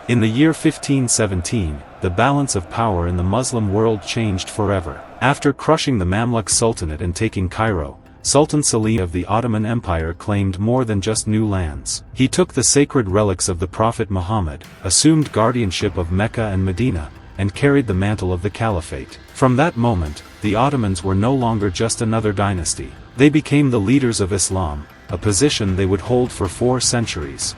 In the year 1517, the balance of power in the Muslim world changed forever. After crushing the Mamluk Sultanate and taking Cairo, Sultan Selim of the Ottoman Empire claimed more than just new lands. He took the sacred relics of the Prophet Muhammad, assumed guardianship of Mecca and Medina, and carried the mantle of the Caliphate. From that moment, the Ottomans were no longer just another dynasty. They became the leaders of Islam, a position they would hold for 4 centuries.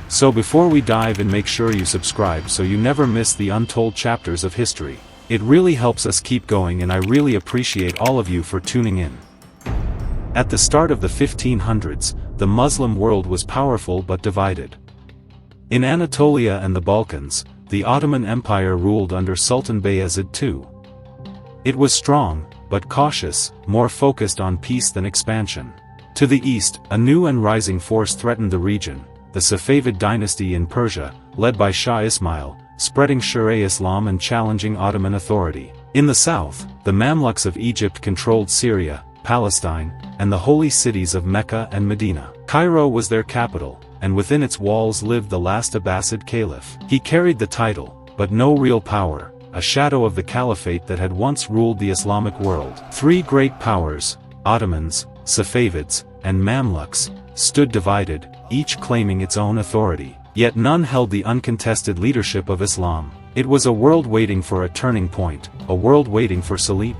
So before we dive in, make sure you subscribe so you never miss the untold chapters of history. It really helps us keep going, and I really appreciate all of you for tuning in. At the start of the 1500s, the Muslim world was powerful but divided. In Anatolia and the Balkans, the Ottoman Empire ruled under Sultan Bayezid II. It was strong, but cautious, more focused on peace than expansion. To the east, a new and rising force threatened the region, the Safavid dynasty in Persia, led by Shah Ismail, spreading Sharia Islam and challenging Ottoman authority. In the south, the Mamluks of Egypt controlled Syria, Palestine, and the holy cities of Mecca and Medina. Cairo was their capital, and within its walls lived the last Abbasid Caliph. He carried the title, but no real power, a shadow of the caliphate that had once ruled the Islamic world. 3 great powers, Ottomans, Safavids, and Mamluks, stood divided, each claiming its own authority. Yet none held the uncontested leadership of Islam. It was a world waiting for a turning point, a world waiting for Selim.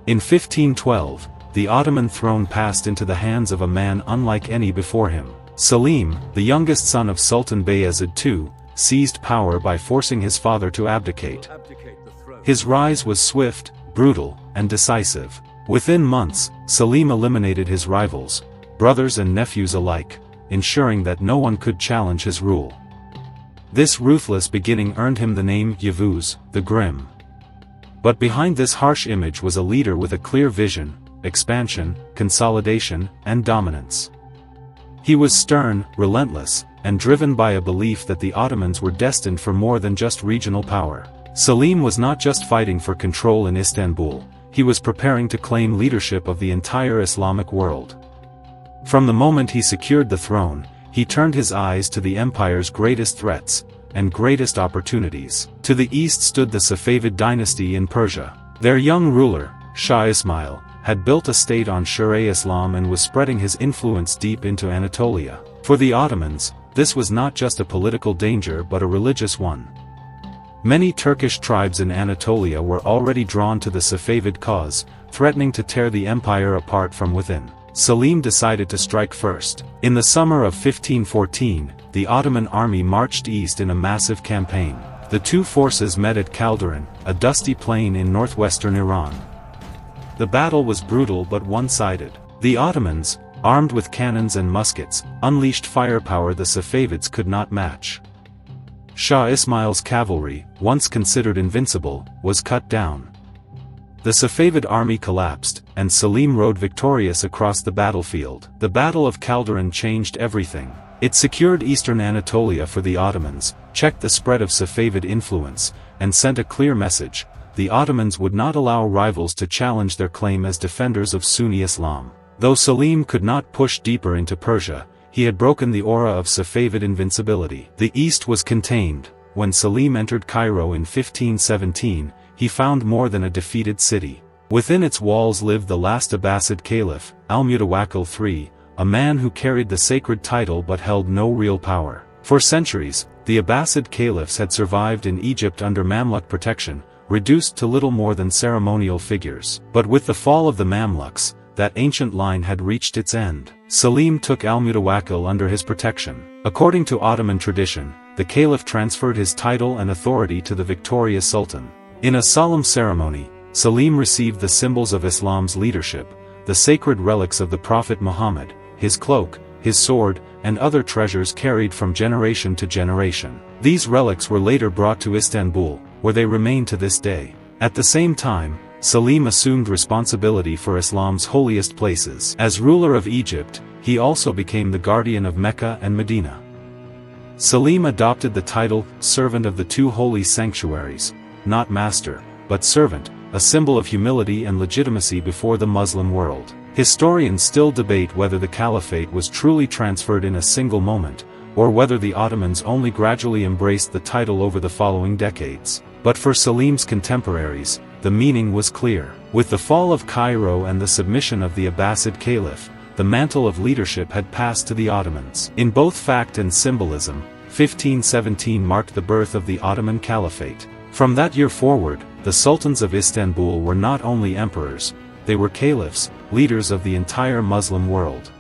In 1512, the Ottoman throne passed into the hands of a man unlike any before him. Selim, the youngest son of Sultan Bayezid II, seized power by forcing his father to abdicate. His rise was swift, brutal, and decisive. Within months, Selim eliminated his rivals, brothers and nephews alike, ensuring that no one could challenge his rule. This ruthless beginning earned him the name Yavuz the Grim. But behind this harsh image was a leader with a clear vision: expansion, consolidation, and dominance. He was stern, relentless, and driven by a belief that the Ottomans were destined for more than just regional power. Selim was not just fighting for control in Istanbul, he was preparing to claim leadership of the entire Islamic world. From the moment he secured the throne, he turned his eyes to the empire's greatest threats and greatest opportunities. To the east stood the Safavid dynasty in Persia. Their young ruler, Shah Ismail, had built a state on Sharia Islam and was spreading his influence deep into Anatolia. For the Ottomans, this was not just a political danger but a religious one. Many Turkish tribes in Anatolia were already drawn to the Safavid cause, threatening to tear the empire apart from within. Selim decided to strike first. In the summer of 1514, the Ottoman army marched east in a massive campaign. The two forces met at Chaldiran, a dusty plain in northwestern Iran. The battle was brutal but one-sided. The Ottomans, armed with cannons and muskets, unleashed firepower the Safavids could not match. Shah Ismail's cavalry, once considered invincible, was cut down. The Safavid army collapsed, and Selim rode victorious across the battlefield. The Battle of Chaldiran changed everything. It secured eastern Anatolia for the Ottomans, checked the spread of Safavid influence, and sent a clear message: the Ottomans would not allow rivals to challenge their claim as defenders of Sunni Islam. Though Selim could not push deeper into Persia, he had broken the aura of Safavid invincibility. The east was contained. When Selim entered Cairo in 1517, he found more than a defeated city. Within its walls lived the last Abbasid Caliph, Al-Mutawakkil III, a man who carried the sacred title but held no real power. For centuries, the Abbasid Caliphs had survived in Egypt under Mamluk protection, reduced to little more than ceremonial figures. But with the fall of the Mamluks, that ancient line had reached its end. Selim took Al-Mutawakkil under his protection. According to Ottoman tradition, the Caliph transferred his title and authority to the victorious Sultan. In a solemn ceremony, Selim received the symbols of Islam's leadership, the sacred relics of the Prophet Muhammad, his cloak, his sword, and other treasures carried from generation to generation. These relics were later brought to Istanbul, where they remain to this day. At the same time, Selim assumed responsibility for Islam's holiest places. As ruler of Egypt, he also became the guardian of Mecca and Medina. Selim adopted the title, servant of the two holy sanctuaries, not master, but servant, a symbol of humility and legitimacy before the Muslim world. Historians still debate whether the caliphate was truly transferred in a single moment, or whether the Ottomans only gradually embraced the title over the following decades. But for Selim's contemporaries, the meaning was clear. With the fall of Cairo and the submission of the Abbasid Caliph, the mantle of leadership had passed to the Ottomans. In both fact and symbolism, 1517 marked the birth of the Ottoman Caliphate. From that year forward, the sultans of Istanbul were not only emperors, they were caliphs, leaders of the entire Muslim world.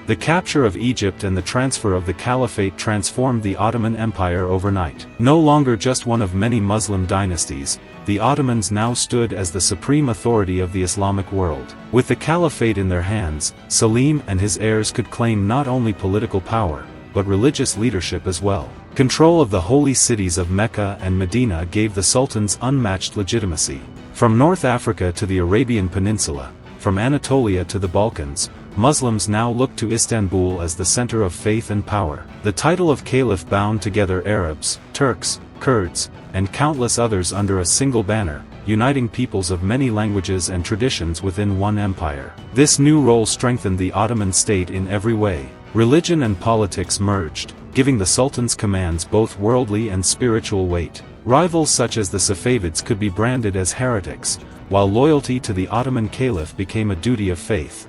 The capture of Egypt and the transfer of the caliphate transformed the Ottoman Empire overnight. No longer just one of many Muslim dynasties, the Ottomans now stood as the supreme authority of the Islamic world. With the caliphate in their hands, Selim and his heirs could claim not only political power, but religious leadership as well. Control of the holy cities of Mecca and Medina gave the sultans unmatched legitimacy. From North Africa to the Arabian Peninsula, from Anatolia to the Balkans, Muslims now looked to Istanbul as the center of faith and power. The title of caliph bound together Arabs, Turks, Kurds, and countless others under a single banner, uniting peoples of many languages and traditions within one empire. This new role strengthened the Ottoman state in every way. Religion and politics merged, giving the sultan's commands both worldly and spiritual weight. Rivals such as the Safavids could be branded as heretics, while loyalty to the Ottoman caliph became a duty of faith.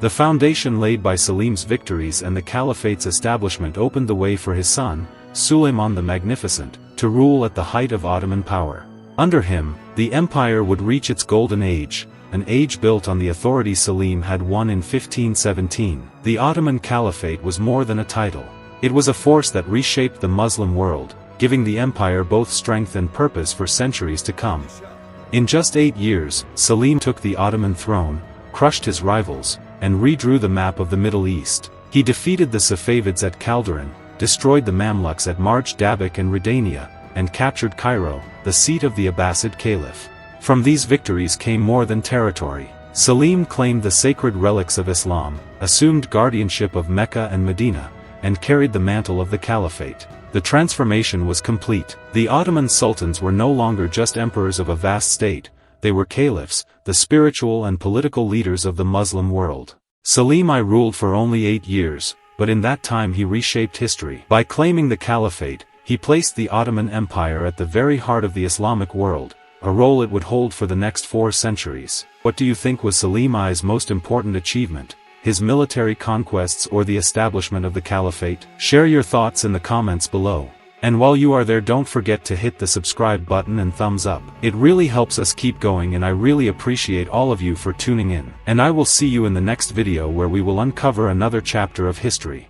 The foundation laid by Selim's victories and the caliphate's establishment opened the way for his son, Suleiman the Magnificent, to rule at the height of Ottoman power. Under him, the empire would reach its golden age, an age built on the authority Selim had won in 1517. The Ottoman Caliphate was more than a title. It was a force that reshaped the Muslim world, giving the empire both strength and purpose for centuries to come. In just 8 years, Selim took the Ottoman throne, crushed his rivals, and redrew the map of the Middle East. He defeated the Safavids at Chaldiran, destroyed the Mamluks at Marj Dabiq and Ridaniya, and captured Cairo, the seat of the Abbasid Caliph. From these victories came more than territory. Selim claimed the sacred relics of Islam, assumed guardianship of Mecca and Medina, and carried the mantle of the Caliphate. The transformation was complete. The Ottoman sultans were no longer just emperors of a vast state, they were caliphs, the spiritual and political leaders of the Muslim world. Selim I ruled for only 8 years, but in that time he reshaped history. By claiming the Caliphate, he placed the Ottoman Empire at the very heart of the Islamic world, a role it would hold for the next 4 centuries. What do you think was Selim I's most important achievement? His military conquests or the establishment of the Caliphate? Share your thoughts in the comments below. And while you are there, don't forget to hit the subscribe button and thumbs up. It really helps us keep going, and I really appreciate all of you for tuning in. And I will see you in the next video where we will uncover another chapter of history.